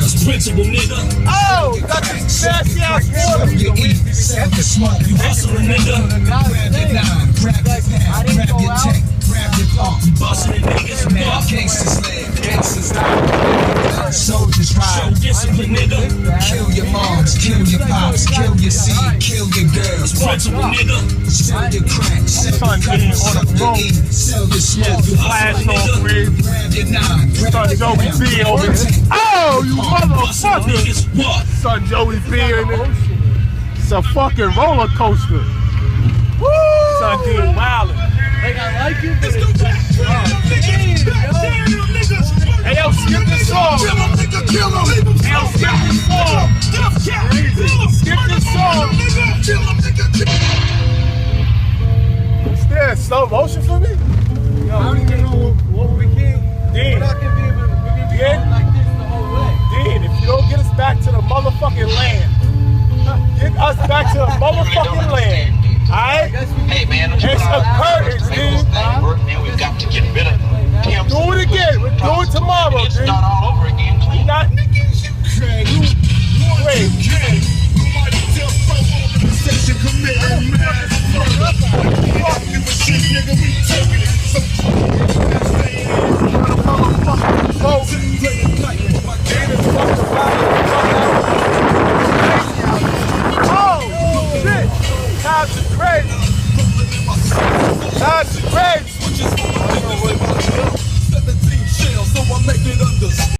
girls. Principal nigga. Oh, got this nasty ass water. You eat, sell your smoke, you hustle a nigga. Grab your nine, grab your pound, grab your tank, grab your pump. You bustin' niggas, man. Gangsters live, gangsters die. Soldiers ride. Show discipline, nigga. Kill your moms, kill your pops, kill your seed, kill your girls. Principal nigga. Sell your crack, sell your crack, sell your eat, sell your smoke, you hustle a nigga. Grab your nine, grab your Joey pound, B over here. Oh, you motherfucker! Son Joey B in it. It's a fucking roller coaster. Woo! Son D wildin'. Like I like it, but Hey yo, skip the song. Hey yo, skip the song. Skip the song. What's this? Slow motion